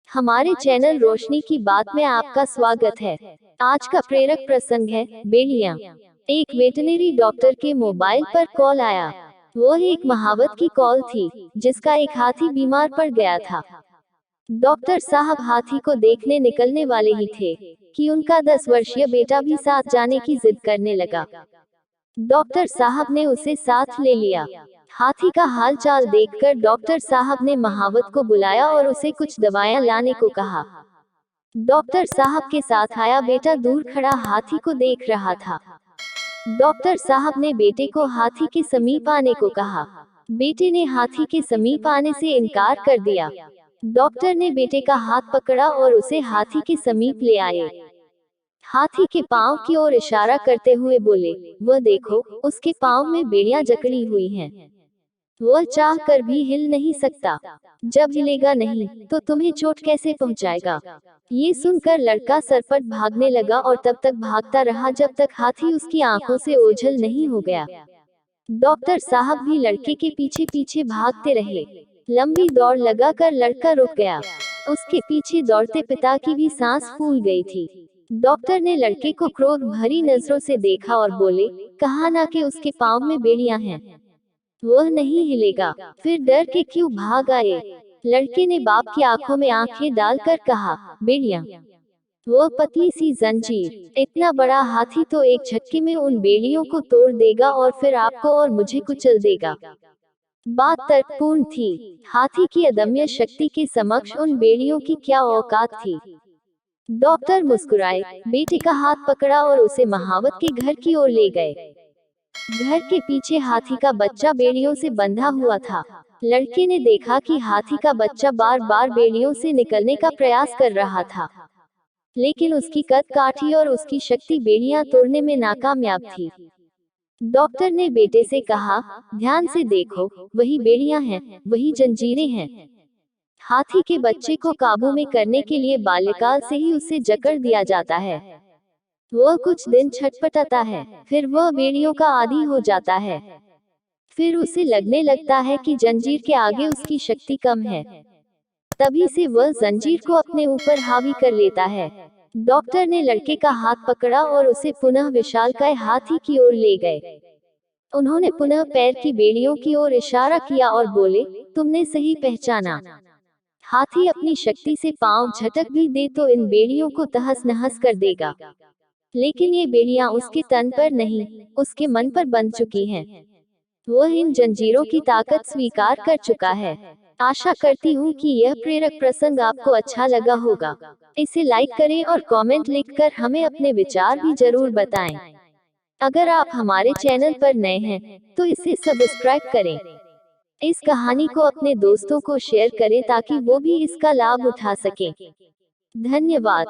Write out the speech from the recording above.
हमारे चैनल रोशनी की बात में आपका स्वागत है। आज का प्रेरक प्रसंग है बेड़ियां। एक वेटनरी डॉक्टर के मोबाइल पर कॉल आया। वह एक महावत की कॉल थी, जिसका एक हाथी बीमार पड़ गया था। डॉक्टर साहब हाथी को देखने निकलने वाले ही थे कि उनका 10 वर्षीय बेटा भी साथ जाने की जिद करने लगा। डॉक्टर साहब ने उसे साथ ले लिया। हाथी का हाल चाल देखकर डॉक्टर साहब ने महावत को बुलाया और उसे कुछ दवाएं लाने को कहा। डॉक्टर साहब के साथ आया बेटा दूर खड़ा हाथी को देख रहा था। डॉक्टर साहब ने बेटे को हाथी के समीप आने को कहा। बेटे ने हाथी के समीप आने से इनकार कर दिया। डॉक्टर ने बेटे का हाथ पकड़ा और उसे हाथी के समीप ले आए। हाथी के पांव की ओर इशारा करते हुए बोले, वह देखो, उसके पांव में बेड़ियां जकड़ी हुई हैं। वह चाह कर भी हिल नहीं सकता। जब हिलेगा नहीं, तो तुम्हें चोट कैसे पहुंचाएगा? ये सुनकर लड़का सरपट भागने लगा और तब तक भागता रहा जब तक हाथी उसकी आंखों से ओझल नहीं हो गया। डॉक्टर साहब भी लड़के के पीछे पीछे भागते रहे। लंबी दौड़ लगाकर लड़का रुक गया। उसके पीछे दौड़ते पिता की भी सांस फूल गई थी। डॉक्टर ने लड़के को क्रोध भरी नजरों से देखा और बोले, कहा ना कि उसके पांव में बेड़ियां हैं। वह नहीं हिलेगा, फिर डर के क्यों भाग आए? लड़के ने बाप की आंखों में आंखें डालकर कहा, बेड़ियां? वह पतली सी जंजीर, इतना बड़ा हाथी तो एक झटके में उन बेड़ियों को तोड़ देगा और फिर आपको और मुझे कुचल देगा। बात तर्कपूर्ण थी। हाथी की अदम्य शक्ति के समक्ष उन बेड़ियों की क्या औकात थी। डॉक्टर मुस्कुराए, बेटे का हाथ पकड़ा और उसे महावत के घर की ओर ले गए। घर के पीछे हाथी का बच्चा बेड़ियों से बंधा हुआ था। लड़के ने देखा कि हाथी का बच्चा बार बार बेड़ियों से निकलने का प्रयास कर रहा था, लेकिन उसकी कद काठी और उसकी शक्ति बेड़ियां तोड़ने में नाकामयाब थी। डॉक्टर ने बेटे से कहा, ध्यान से देखो, वही बेड़ियां हैं, वही जंजीरें हैं। हाथी के बच्चे को काबू में करने के लिए बाल्यकाल से ही उसे जकड़ दिया जाता है। वह कुछ दिन छटपटाता है, फिर वह बेड़ियों का आदी हो जाता है। फिर उसे लगने लगता है कि जंजीर के आगे उसकी शक्ति कम है। तभी से वह जंजीर को अपने ऊपर हावी कर लेता है। डॉक्टर ने लड़के का हाथ पकड़ा और उसे पुनः विशालकाय हाथी की ओर ले गए। उन्होंने पुनः पैर की बेड़ियों की ओर इशारा किया और बोले, तुमने सही पहचाना। हाथी अपनी शक्ति से पांव झटक भी दे तो इन बेड़ियों को तहस नहस कर देगा। लेकिन ये बेड़ियां उसके तन पर नहीं, उसके मन पर बंध चुकी हैं। वह इन जंजीरों की ताकत स्वीकार कर चुका है। आशा करती हूँ कि यह प्रेरक प्रसंग आपको अच्छा लगा होगा। इसे लाइक करें और कमेंट लिखकर हमें अपने विचार भी जरूर बताएं। अगर आप हमारे चैनल पर नए हैं, तो इसे सब्सक्राइब करें। इस कहानी को अपने दोस्तों को शेयर करें ताकि वो भी इसका लाभ उठा सकें। धन्यवाद।